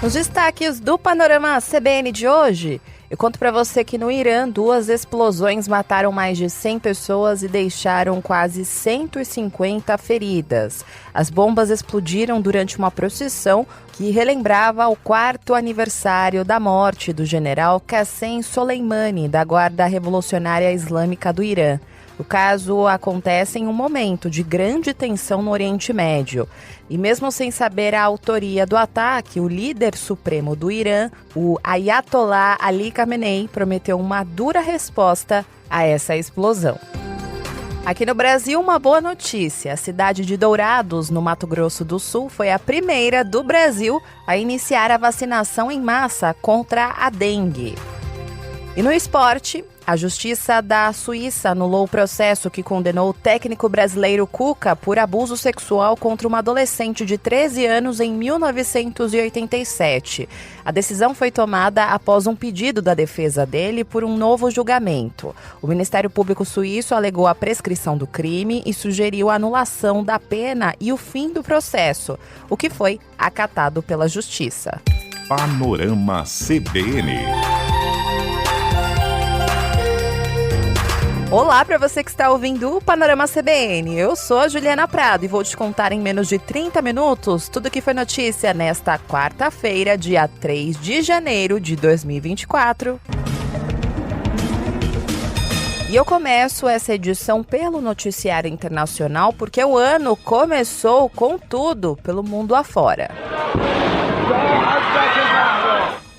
Nos destaques do Panorama CBN de hoje, eu conto para você que no Irã, 2 explosões mataram mais de 100 pessoas e deixaram quase 150 feridas. As bombas explodiram durante uma procissão que relembrava o 4º aniversário da morte do general Qassem Soleimani, da Guarda Revolucionária Islâmica do Irã. O caso acontece em um momento de grande tensão no Oriente Médio. E mesmo sem saber a autoria do ataque, o líder supremo do Irã, o Ayatollah Ali Khamenei, prometeu uma dura resposta a essa explosão. Aqui no Brasil, uma boa notícia. A cidade de Dourados, no Mato Grosso do Sul, foi a primeira do Brasil a iniciar a vacinação em massa contra a dengue. E no esporte, a Justiça da Suíça anulou o processo que condenou o técnico brasileiro Cuca por abuso sexual contra uma adolescente de 13 anos em 1987. A decisão foi tomada após um pedido da defesa dele por um novo julgamento. O Ministério Público Suíço alegou a prescrição do crime e sugeriu a anulação da pena e o fim do processo, o que foi acatado pela Justiça. Panorama CBN. Olá para você que está ouvindo o Panorama CBN. Eu sou a Juliana Prado e vou te contar em menos de 30 minutos tudo que foi notícia nesta quarta-feira, dia 3 de janeiro de 2024. E eu começo essa edição pelo noticiário internacional porque o ano começou com tudo pelo mundo afora.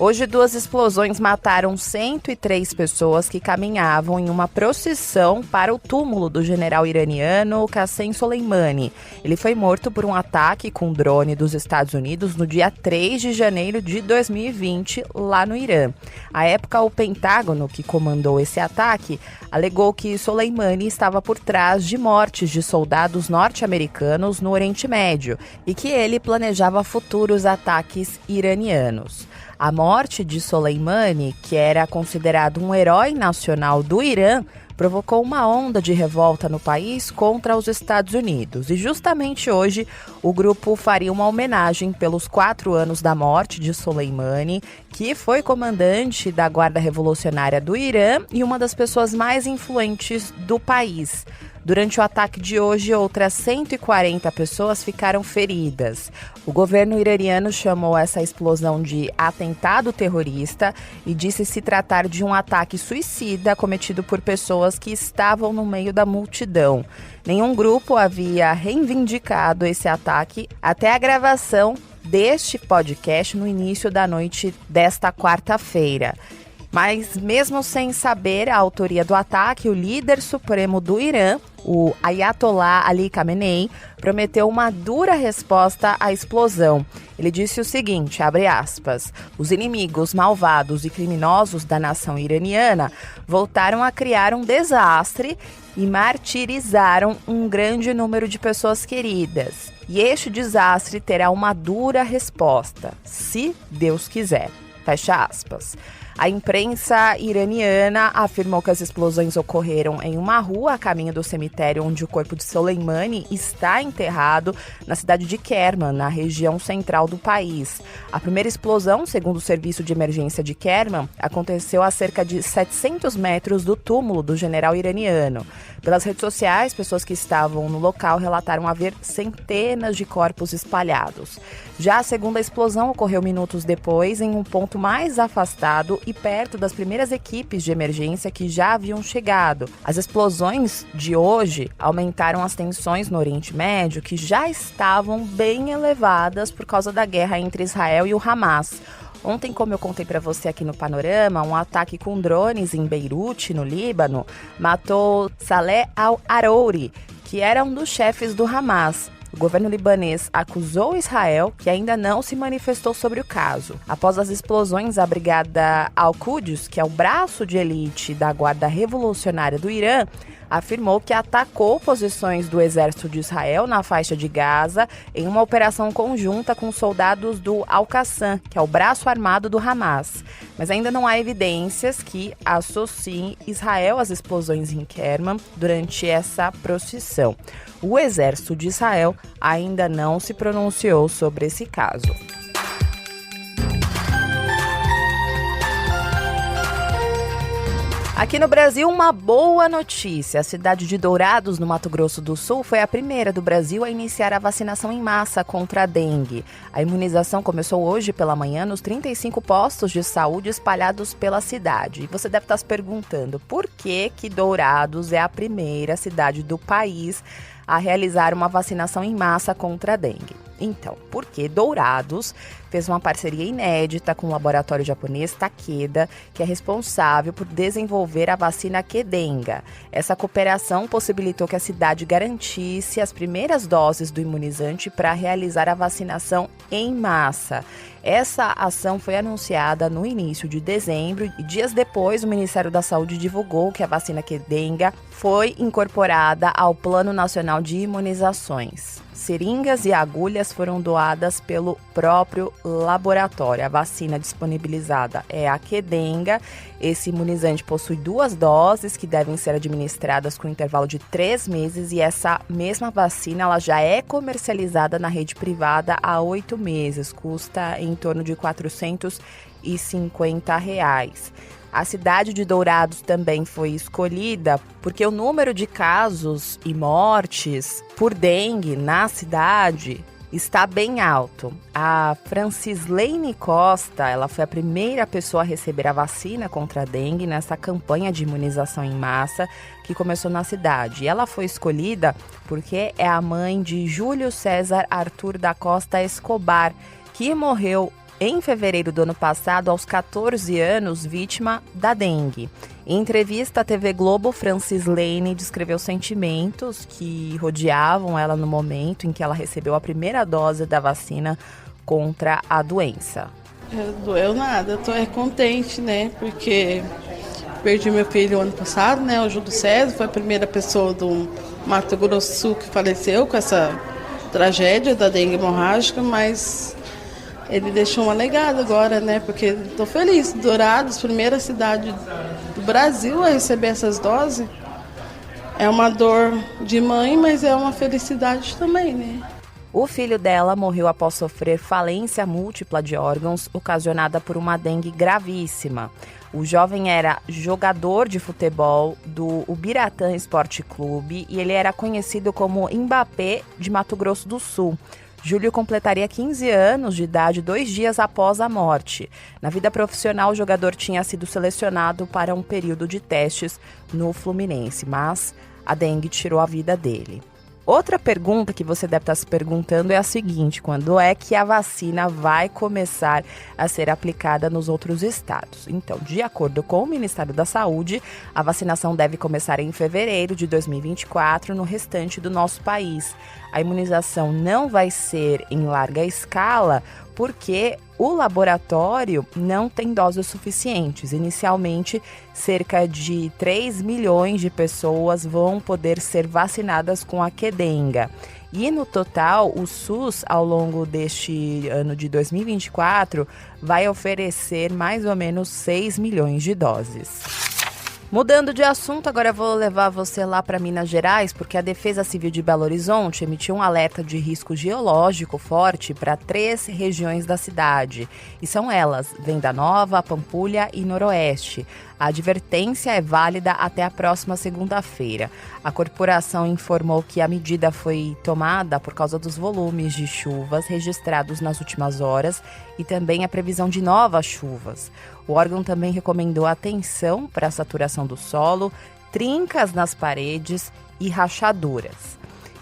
Hoje, 2 explosões mataram 103 pessoas que caminhavam em uma procissão para o túmulo do general iraniano Qassem Soleimani. Ele foi morto por um ataque com drone dos Estados Unidos no dia 3 de janeiro de 2020, lá no Irã. À época, o Pentágono, que comandou esse ataque, alegou que Soleimani estava por trás de mortes de soldados norte-americanos no Oriente Médio e que ele planejava futuros ataques iranianos. A morte de Soleimani, que era considerado um herói nacional do Irã, provocou uma onda de revolta no país contra os Estados Unidos. E justamente hoje, o grupo faria uma homenagem pelos 4 anos da morte de Soleimani, que foi comandante da Guarda Revolucionária do Irã e uma das pessoas mais influentes do país. Durante o ataque de hoje, outras 140 pessoas ficaram feridas. O governo iraniano chamou essa explosão de atentado terrorista e disse se tratar de um ataque suicida cometido por pessoas que estavam no meio da multidão. Nenhum grupo havia reivindicado esse ataque até a gravação deste podcast no início da noite desta quarta-feira. Mas mesmo sem saber a autoria do ataque, o líder supremo do Irã, o Ayatollah Ali Khamenei, prometeu uma dura resposta à explosão. Ele disse o seguinte, abre aspas, os inimigos malvados e criminosos da nação iraniana voltaram a criar um desastre e martirizaram um grande número de pessoas queridas. E este desastre terá uma dura resposta, se Deus quiser. Fecha aspas. A imprensa iraniana afirmou que as explosões ocorreram em uma rua a caminho do cemitério onde o corpo de Soleimani está enterrado, na cidade de Kerman, na região central do país. A primeira explosão, segundo o Serviço de Emergência de Kerman, aconteceu a cerca de 700 metros do túmulo do general iraniano. Pelas redes sociais, pessoas que estavam no local relataram haver centenas de corpos espalhados. Já a segunda explosão ocorreu minutos depois, em um ponto mais afastado e perto das primeiras equipes de emergência que já haviam chegado. As explosões de hoje aumentaram as tensões no Oriente Médio, que já estavam bem elevadas por causa da guerra entre Israel e o Hamas. Ontem, como eu contei para você aqui no Panorama, um ataque com drones em Beirute, no Líbano, matou Saleh al-Arouri, que era um dos chefes do Hamas. O governo libanês acusou Israel, que ainda não se manifestou sobre o caso. Após as explosões, a brigada Al-Quds, que é o braço de elite da Guarda Revolucionária do Irã, afirmou que atacou posições do exército de Israel na faixa de Gaza em uma operação conjunta com soldados do Al-Qassam, que é o braço armado do Hamas. Mas ainda não há evidências que associem Israel às explosões em Kerman durante essa procissão. O exército de Israel ainda não se pronunciou sobre esse caso. Aqui no Brasil, uma boa notícia. A cidade de Dourados, no Mato Grosso do Sul, foi a primeira do Brasil a iniciar a vacinação em massa contra a dengue. A imunização começou hoje pela manhã nos 35 postos de saúde espalhados pela cidade. E você deve estar se perguntando por que Dourados é a primeira cidade do país a realizar uma vacinação em massa contra a dengue. Então, porque Dourados fez uma parceria inédita com o laboratório japonês Takeda, que é responsável por desenvolver a vacina Qdenga. Essa cooperação possibilitou que a cidade garantisse as primeiras doses do imunizante para realizar a vacinação em massa. Essa ação foi anunciada no início de dezembro e dias depois o Ministério da Saúde divulgou que a vacina Qdenga foi incorporada ao Plano Nacional de Imunizações. Seringas e agulhas foram doadas pelo próprio laboratório. A vacina disponibilizada é a Qdenga. Esse imunizante possui 2 doses que devem ser administradas com intervalo de 3 meses e essa mesma vacina ela já é comercializada na rede privada há 8 meses. Custa em torno de R$ 450. A cidade de Dourados também foi escolhida porque o número de casos e mortes por dengue na cidade está bem alto. A Francislene Costa, ela foi a primeira pessoa a receber a vacina contra a dengue nessa campanha de imunização em massa que começou na cidade. E ela foi escolhida porque é a mãe de Júlio César Arthur da Costa Escobar, que morreu em fevereiro do ano passado, aos 14 anos, vítima da dengue. Em entrevista à TV Globo, Francislene descreveu sentimentos que rodeavam ela no momento em que ela recebeu a primeira dose da vacina contra a doença. Doeu nada, eu tô contente, né? Porque perdi meu filho ano passado, né? O Júlio César foi a primeira pessoa do Mato Grosso do Sul que faleceu com essa tragédia da dengue hemorrágica, mas ele deixou uma legada agora, né? Porque estou feliz. Dourados, primeira cidade do Brasil a receber essas doses. É uma dor de mãe, mas é uma felicidade também, né? O filho dela morreu após sofrer falência múltipla de órgãos ocasionada por uma dengue gravíssima. O jovem era jogador de futebol do Ubiratã Esporte Clube e ele era conhecido como Mbappé de Mato Grosso do Sul. Júlio completaria 15 anos de idade 2 dias após a morte. Na vida profissional, o jogador tinha sido selecionado para um período de testes no Fluminense, mas a dengue tirou a vida dele. Outra pergunta que você deve estar se perguntando é a seguinte: quando é que a vacina vai começar a ser aplicada nos outros estados? Então, de acordo com o Ministério da Saúde, a vacinação deve começar em fevereiro de 2024 no restante do nosso país. A imunização não vai ser em larga escala porque o laboratório não tem doses suficientes. Inicialmente, cerca de 3 milhões de pessoas vão poder ser vacinadas com a Qdenga. E no total, o SUS, ao longo deste ano de 2024, vai oferecer mais ou menos 6 milhões de doses. Mudando de assunto, agora eu vou levar você lá para Minas Gerais, porque a Defesa Civil de Belo Horizonte emitiu um alerta de risco geológico forte para 3 regiões da cidade. E são elas, Venda Nova, Pampulha e Noroeste. A advertência é válida até a próxima segunda-feira. A corporação informou que a medida foi tomada por causa dos volumes de chuvas registrados nas últimas horas e também a previsão de novas chuvas. O órgão também recomendou atenção para a saturação do solo, trincas nas paredes e rachaduras.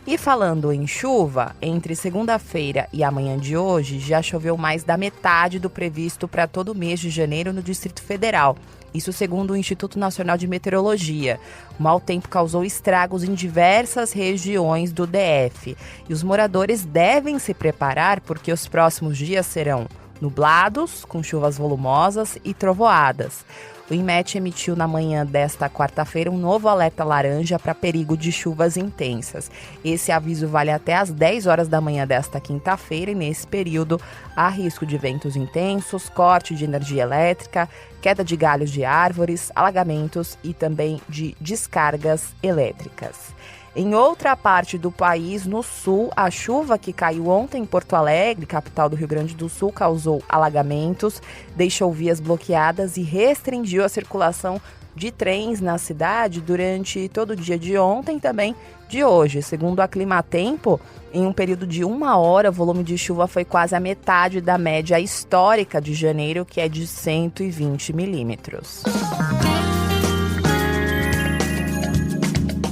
E falando em chuva, entre segunda-feira e amanhã de hoje já choveu mais da metade do previsto para todo o mês de janeiro no Distrito Federal. Isso segundo o Instituto Nacional de Meteorologia. O mau tempo causou estragos em diversas regiões do DF. E os moradores devem se preparar porque os próximos dias serão nublados, com chuvas volumosas e trovoadas. O INMET emitiu na manhã desta quarta-feira um novo alerta laranja para perigo de chuvas intensas. Esse aviso vale até às 10 horas da manhã desta quinta-feira e nesse período há risco de ventos intensos, corte de energia elétrica, queda de galhos de árvores, alagamentos e também de descargas elétricas. Em outra parte do país, no sul, a chuva que caiu ontem em Porto Alegre, capital do Rio Grande do Sul, causou alagamentos, deixou vias bloqueadas e restringiu a circulação de trens na cidade durante todo o dia de ontem e também de hoje. Segundo a Climatempo, em um período de 1 hora, o volume de chuva foi quase a metade da média histórica de janeiro, que é de 120 milímetros.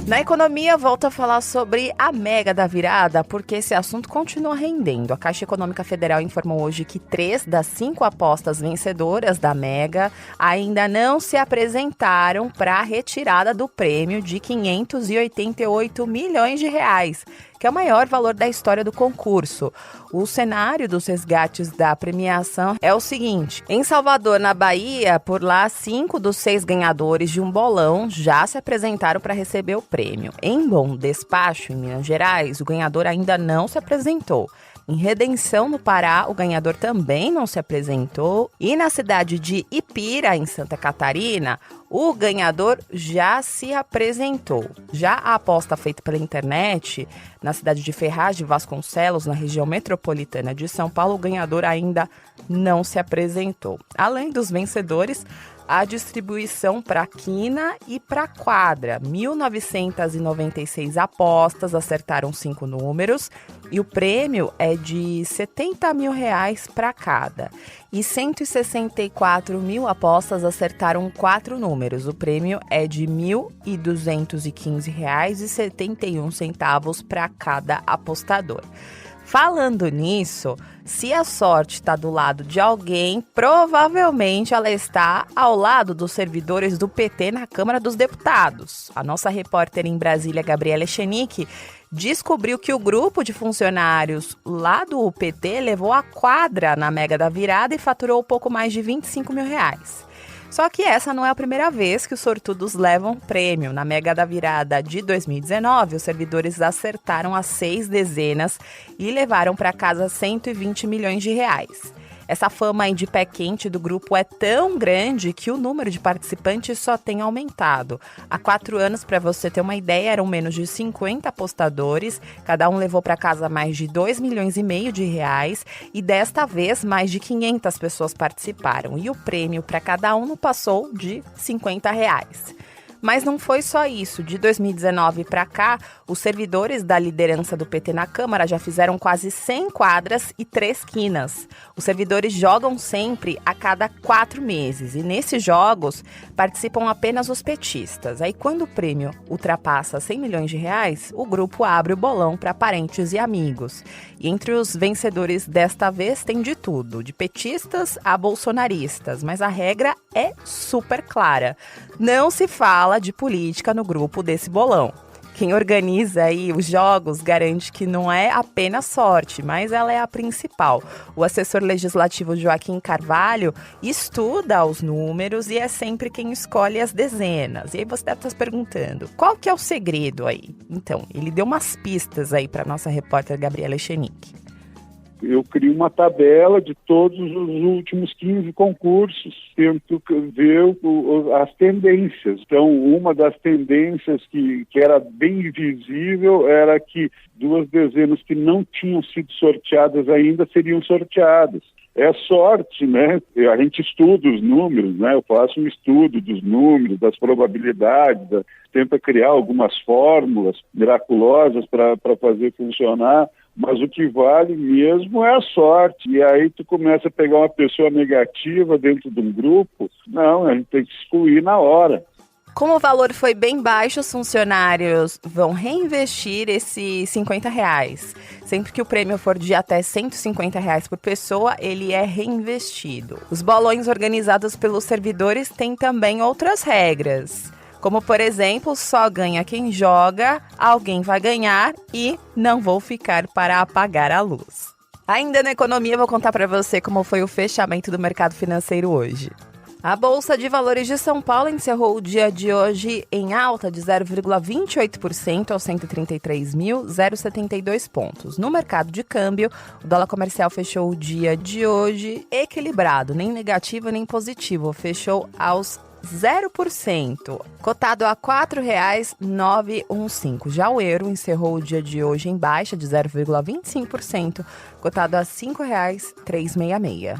Na economia, volto a falar sobre a mega da virada, porque esse assunto continua rendendo. A Caixa Econômica Federal informou hoje que 3 das 5 apostas vencedoras da mega ainda não se apresentaram para a retirada do prêmio de 588 milhões de reais, que é o maior valor da história do concurso. O cenário dos resgates da premiação é o seguinte: em Salvador, na Bahia, por lá, 5 dos 6 ganhadores de um bolão já se apresentaram para receber o prêmio. Em Bom Despacho, em Minas Gerais, o ganhador ainda não se apresentou. Em Redenção, no Pará, o ganhador também não se apresentou. E na cidade de Ipira, em Santa Catarina, o ganhador já se apresentou. Já a aposta feita pela internet, na cidade de Ferraz de Vasconcelos, na região metropolitana de São Paulo, o ganhador ainda não se apresentou. Além dos vencedores, a distribuição para quina e para quadra. 1.996 apostas acertaram 5 números e o prêmio é de R$70 mil para cada. E 164 mil apostas acertaram 4 números. O prêmio é de R$ 1.215,71 para cada apostador. Falando nisso, se a sorte está do lado de alguém, provavelmente ela está ao lado dos servidores do PT na Câmara dos Deputados. A nossa repórter em Brasília, Gabriela Echenique, descobriu que o grupo de funcionários lá do PT levou a quadra na mega da virada e faturou pouco mais de R$25 mil. Só que essa não é a primeira vez que os sortudos levam prêmio. Na mega da virada de 2019, os servidores acertaram as 6 dezenas e levaram para casa 120 milhões de reais. Essa fama aí de pé quente do grupo é tão grande que o número de participantes só tem aumentado. Há 4 anos, para você ter uma ideia, eram menos de 50 apostadores, cada um levou para casa mais de 2,5 milhões de reais e desta vez mais de 500 pessoas participaram e o prêmio para cada um não passou de R$50. Mas não foi só isso. De 2019 para cá, os servidores da liderança do PT na Câmara já fizeram quase 100 quadras e 3 quinas. Os servidores jogam sempre a cada 4 meses e nesses jogos participam apenas os petistas. Aí quando o prêmio ultrapassa 100 milhões de reais, o grupo abre o bolão para parentes e amigos. E entre os vencedores desta vez tem de tudo, de petistas a bolsonaristas, mas a regra é super clara. Não se fala de política no grupo desse bolão. Quem organiza aí os jogos garante que não é apenas sorte, mas ela é a principal. O assessor legislativo Joaquim Carvalho estuda os números e é sempre quem escolhe as dezenas. E aí você deve estar se perguntando, qual que é o segredo aí? Então, ele deu umas pistas aí para a nossa repórter Gabriela Echenique. Eu crio uma tabela de todos os últimos 15 concursos, tento ver as tendências. Então, uma das tendências que era bem visível era que 2 dezenas que não tinham sido sorteadas ainda seriam sorteadas. É sorte, né? A gente estuda os números, né? Eu faço um estudo dos números, das probabilidades, tenta criar algumas fórmulas miraculosas para fazer funcionar. Mas o que vale mesmo é a sorte. E aí tu começa a pegar uma pessoa negativa dentro de um grupo. Não, a gente tem que excluir na hora. Como o valor foi bem baixo, os funcionários vão reinvestir esses R$50. Sempre que o prêmio for de até R$150 por pessoa, ele é reinvestido. Os bolões organizados pelos servidores têm também outras regras. Como, por exemplo, só ganha quem joga, alguém vai ganhar e não vou ficar para apagar a luz. Ainda na economia, vou contar para você como foi o fechamento do mercado financeiro hoje. A Bolsa de Valores de São Paulo encerrou o dia de hoje em alta de 0,28% aos 133.072 pontos. No mercado de câmbio, o dólar comercial fechou o dia de hoje equilibrado, nem negativo nem positivo, fechou aos 0%, cotado a R$ 4,915. Já o euro encerrou o dia de hoje em baixa de 0,25%, cotado a R$ 5,366.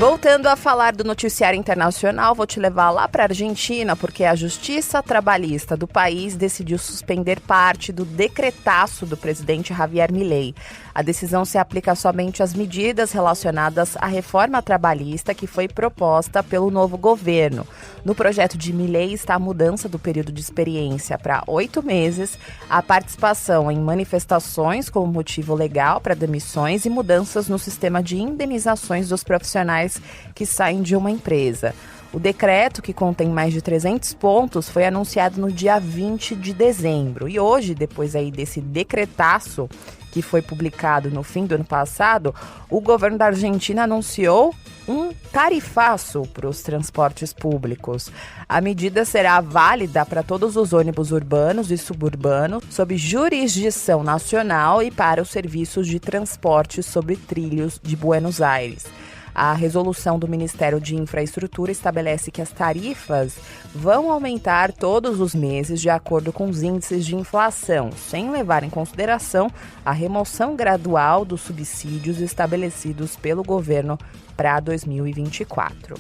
Voltando a falar do noticiário internacional, vou te levar lá para a Argentina, porque a Justiça Trabalhista do país decidiu suspender parte do decretaço do presidente Javier Milei. A decisão se aplica somente às medidas relacionadas à reforma trabalhista que foi proposta pelo novo governo. No projeto de Milei está a mudança do período de experiência para 8 meses, a participação em manifestações como motivo legal para demissões e mudanças no sistema de indenizações dos profissionais que saem de uma empresa. O decreto, que contém mais de 300 pontos, foi anunciado no dia 20 de dezembro. E hoje, depois aí desse decretaço que foi publicado no fim do ano passado, o governo da Argentina anunciou um tarifaço para os transportes públicos. A medida será válida para todos os ônibus urbanos e suburbanos sob jurisdição nacional e para os serviços de transporte sobre trilhos de Buenos Aires. A resolução do Ministério de Infraestrutura estabelece que as tarifas vão aumentar todos os meses de acordo com os índices de inflação, sem levar em consideração a remoção gradual dos subsídios estabelecidos pelo governo para 2024.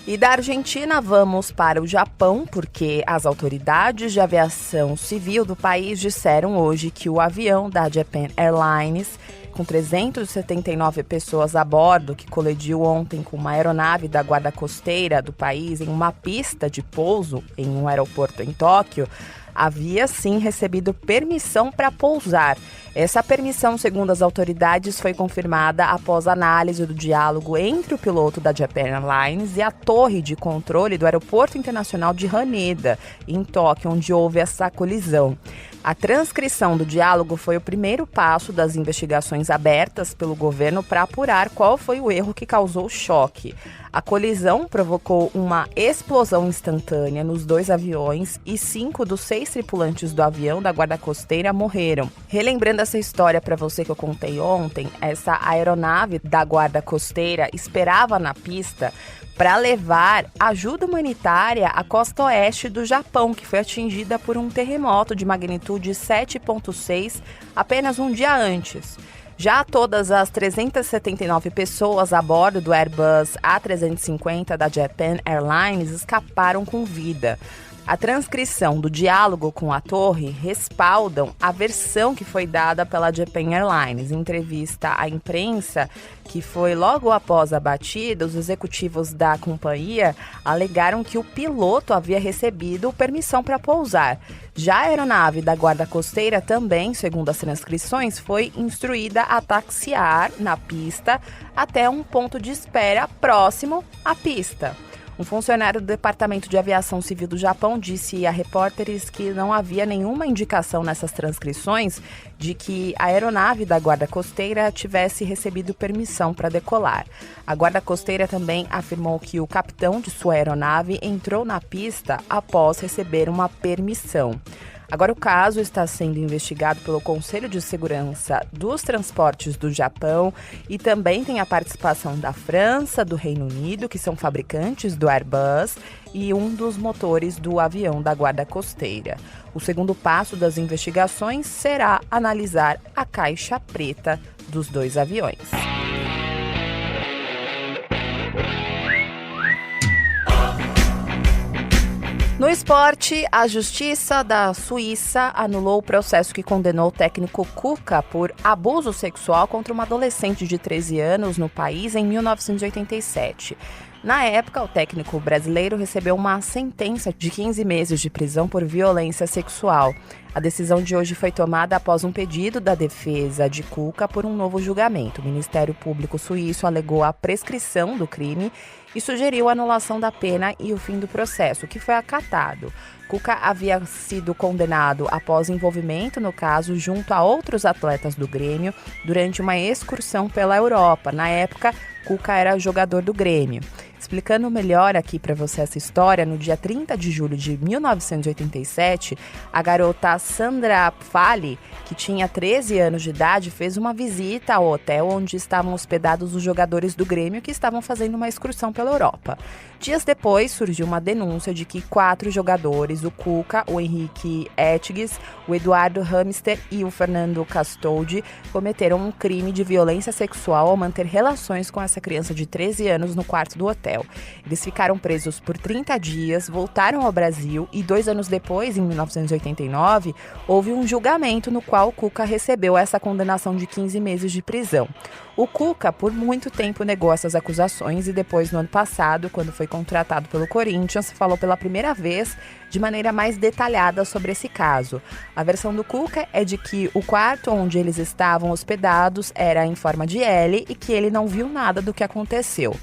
E da Argentina vamos para o Japão, porque as autoridades de aviação civil do país disseram hoje que o avião da Japan Airlines, com 379 pessoas a bordo, que colidiu ontem com uma aeronave da Guarda Costeira do país em uma pista de pouso em um aeroporto em Tóquio, havia sim recebido permissão para pousar. Essa permissão, segundo as autoridades, foi confirmada após análise do diálogo entre o piloto da Japan Airlines e a torre de controle do Aeroporto Internacional de Haneda, em Tóquio, onde houve essa colisão. A transcrição do diálogo foi o primeiro passo das investigações abertas pelo governo para apurar qual foi o erro que causou o choque. A colisão provocou uma explosão instantânea nos 2 aviões e 5 dos 6 tripulantes do avião da Guarda Costeira morreram. Relembrando essa história para você que eu contei ontem, essa aeronave da Guarda Costeira esperava na pista para levar ajuda humanitária à costa oeste do Japão, que foi atingida por um terremoto de magnitude 7,6 apenas um dia antes. Já todas as 379 pessoas a bordo do Airbus A350 da Japan Airlines escaparam com vida. A transcrição do diálogo com a torre respaldam a versão que foi dada pela Japan Airlines. Em entrevista à imprensa, que foi logo após a batida, os executivos da companhia alegaram que o piloto havia recebido permissão para pousar. Já a aeronave da Guarda Costeira também, segundo as transcrições, foi instruída a taxiar na pista até um ponto de espera próximo à pista. Um funcionário do Departamento de Aviação Civil do Japão disse a repórteres que não havia nenhuma indicação nessas transcrições de que a aeronave da Guarda Costeira tivesse recebido permissão para decolar. A Guarda Costeira também afirmou que o capitão de sua aeronave entrou na pista após receber uma permissão. Agora o caso está sendo investigado pelo Conselho de Segurança dos Transportes do Japão e também tem a participação da França, do Reino Unido, que são fabricantes do Airbus, e um dos motores do avião da Guarda Costeira. O segundo passo das investigações será analisar a caixa preta dos 2 aviões. No esporte, a Justiça da Suíça anulou o processo que condenou o técnico Cuca por abuso sexual contra uma adolescente de 13 anos no país em 1987. Na época, o técnico brasileiro recebeu uma sentença de 15 meses de prisão por violência sexual. A decisão de hoje foi tomada após um pedido da defesa de Cuca por um novo julgamento. O Ministério Público suíço alegou a prescrição do crime e sugeriu a anulação da pena e o fim do processo, que foi acatado. Cuca havia sido condenado após envolvimento no caso junto a outros atletas do Grêmio durante uma excursão pela Europa. Na época, Cuca era jogador do Grêmio. Explicando melhor aqui para você essa história, no dia 30 de julho de 1987, a garota Sandra Pfali, que tinha 13 anos de idade, fez uma visita ao hotel onde estavam hospedados os jogadores do Grêmio que estavam fazendo uma excursão pela Europa. Dias depois, surgiu uma denúncia de que 4 jogadores, o Cuca, o Henrique Ettiges, o Eduardo Hamster e o Fernando Castoldi, cometeram um crime de violência sexual ao manter relações com essa criança de 13 anos no quarto do hotel. Eles ficaram presos por 30 dias, voltaram ao Brasil e 2 anos depois, em 1989, houve um julgamento no qual o Cuca recebeu essa condenação de 15 meses de prisão. O Cuca, por muito tempo, negou essas acusações e depois, no ano passado, quando foi contratado pelo Corinthians, falou pela primeira vez de maneira mais detalhada sobre esse caso. A versão do Cuca é de que o quarto onde eles estavam hospedados era em forma de L e que ele não viu nada do que aconteceu.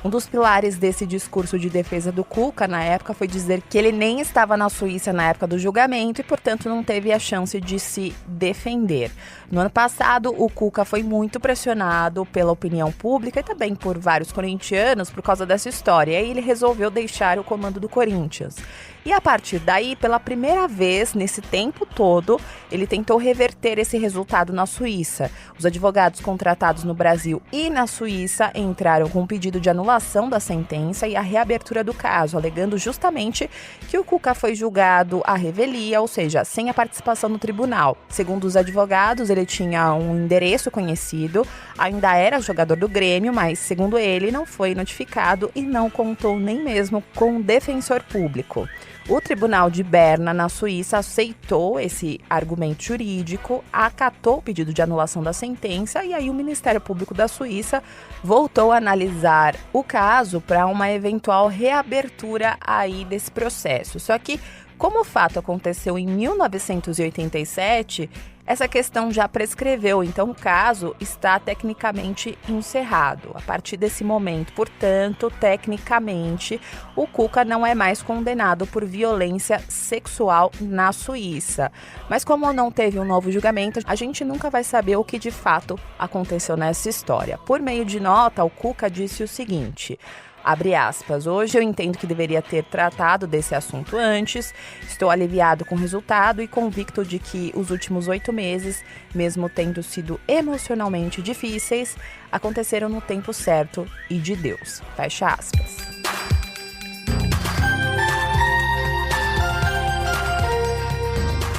Um dos pilares desse discurso de defesa do Cuca na época foi dizer que ele nem estava na Suíça na época do julgamento e, portanto, não teve a chance de se defender. No ano passado, o Cuca foi muito pressionado pela opinião pública e também por vários corintianos por causa dessa história, e aí ele resolveu deixar o comando do Corinthians. E a partir daí, pela primeira vez nesse tempo todo, ele tentou reverter esse resultado na Suíça. Os advogados contratados no Brasil e na Suíça entraram com um pedido de anulação da sentença e a reabertura do caso, alegando justamente que o Cuca foi julgado à revelia, ou seja, sem a participação no tribunal. Segundo os advogados, ele tinha um endereço conhecido, ainda era jogador do Grêmio, mas, segundo ele, não foi notificado e não contou nem mesmo com um defensor público. O Tribunal de Berna, na Suíça, aceitou esse argumento jurídico, acatou o pedido de anulação da sentença e aí o Ministério Público da Suíça voltou a analisar o caso para uma eventual reabertura aí desse processo. Só que, como o fato aconteceu em 1987, essa questão já prescreveu, então o caso está tecnicamente encerrado. A partir desse momento, portanto, tecnicamente, o Cuca não é mais condenado por violência sexual na Suíça. Mas como não teve um novo julgamento, a gente nunca vai saber o que de fato aconteceu nessa história. Por meio de nota, o Cuca disse o seguinte: abre aspas, hoje eu entendo que deveria ter tratado desse assunto antes, estou aliviado com o resultado e convicto de que os últimos 8 meses, mesmo tendo sido emocionalmente difíceis, aconteceram no tempo certo e de Deus. Fecha aspas.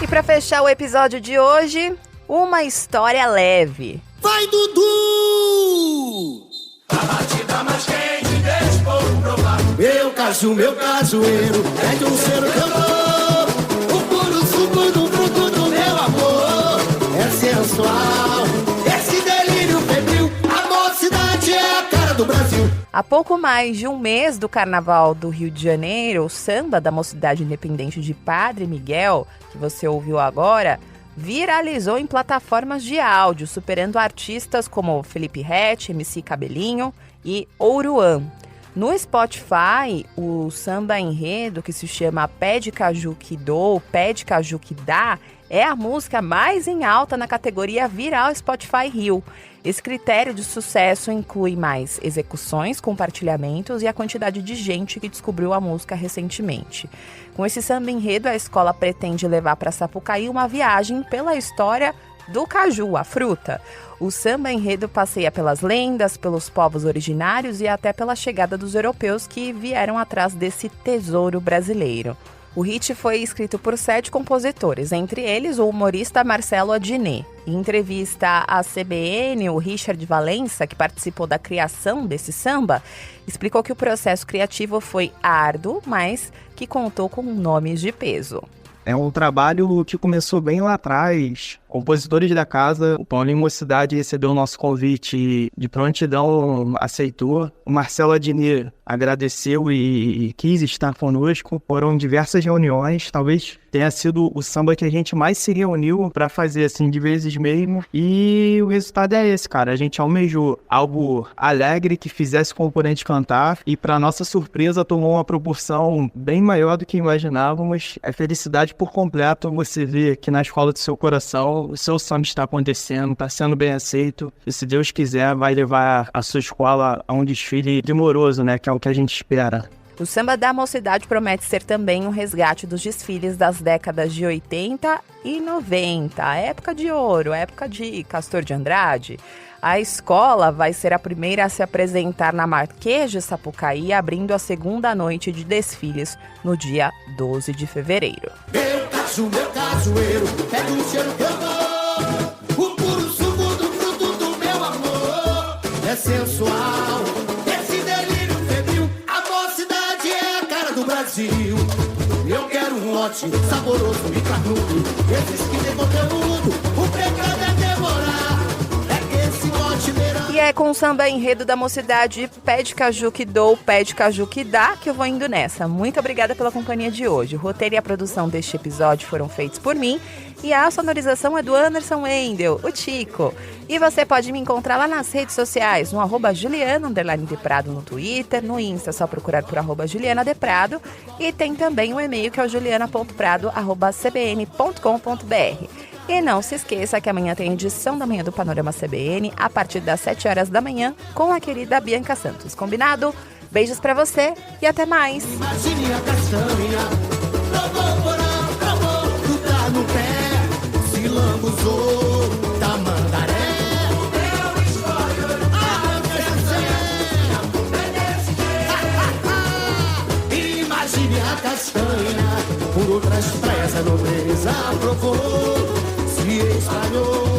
E para fechar o episódio de hoje, uma história leve. Vai, Dudu! A batida mais quente, deixa o povo provar. Meu cajueiro, é de um cheiro que eu dou. O puro suco do fruto do meu amor. É sensual, esse delírio febril. A mocidade é a cara do Brasil. Há pouco mais de um mês do Carnaval do Rio de Janeiro, o samba da Mocidade Independente de Padre Miguel, que você ouviu agora, viralizou em plataformas de áudio, superando artistas como Felipe Ret, MC Cabelinho e Oruan. No Spotify, o samba enredo, que se chama Pede Caju que Dou, Pede Caju que Dá, é a música mais em alta na categoria Viral Spotify Rio. Esse critério de sucesso inclui mais execuções, compartilhamentos e a quantidade de gente que descobriu a música recentemente. Com esse samba enredo, a escola pretende levar para Sapucaí uma viagem pela história do caju, a fruta. O samba enredo passeia pelas lendas, pelos povos originários e até pela chegada dos europeus que vieram atrás desse tesouro brasileiro. O hit foi escrito por 7 compositores, entre eles o humorista Marcelo Adnet. Em entrevista à CBN, o Richard Valença, que participou da criação desse samba, explicou que o processo criativo foi árduo, mas que contou com nomes de peso. É um trabalho que começou bem lá atrás. Compositores da casa, o Paulinho Mocidade recebeu o nosso convite de prontidão, aceitou. O Marcelo Adnet agradeceu e quis estar conosco. Foram diversas reuniões, talvez tenha sido o samba que a gente mais se reuniu para fazer assim de vezes mesmo. E o resultado é esse, cara. A gente almejou algo alegre que fizesse o componente cantar e, para nossa surpresa, tomou uma proporção bem maior do que imaginávamos. É felicidade por completo você ver que na escola do seu coração o seu samba está acontecendo, está sendo bem aceito. E se Deus quiser, vai levar a sua escola a um desfile primoroso, né? Que é o que a gente espera. O Samba da Mocidade promete ser também um resgate dos desfiles das décadas de 80 e 90, a época de ouro, a época de Castor de Andrade. A escola vai ser a primeira a se apresentar na Marquês de Sapucaí, abrindo a segunda noite de desfiles no dia 12 de fevereiro. Meu cajueiro, pega um cheiro que eu dou. O puro suco do fruto do meu amor é sensual. Esse delírio febril, a mocidade é a cara do Brasil. Eu quero um lote saboroso e carnudo, esses que tem conteúdo, o pecado é demorar. E é com o samba enredo da Mocidade, Pé de Caju que dou, Pé de Caju que dá, que eu vou indo nessa. Muito obrigada pela companhia de hoje. O roteiro e a produção deste episódio foram feitos por mim e a sonorização é do Anderson Wendel, o Tico. E você pode me encontrar lá nas redes sociais, no @Juliana_Deprado no Twitter, no Insta é só procurar por @Juliana Deprado e tem também o e-mail que é o juliana.prado@cbn.com.br. E não se esqueça que amanhã tem edição da manhã do Panorama CBN, a partir das 7 horas da manhã, com a querida Bianca Santos. Combinado? Beijos pra você e até mais! Imagine a castanha, grudar no pé, se lambuzou, tamandaré. O meu escolho, imagine a castanha, por outras praias a nobreza provou. Se espalhou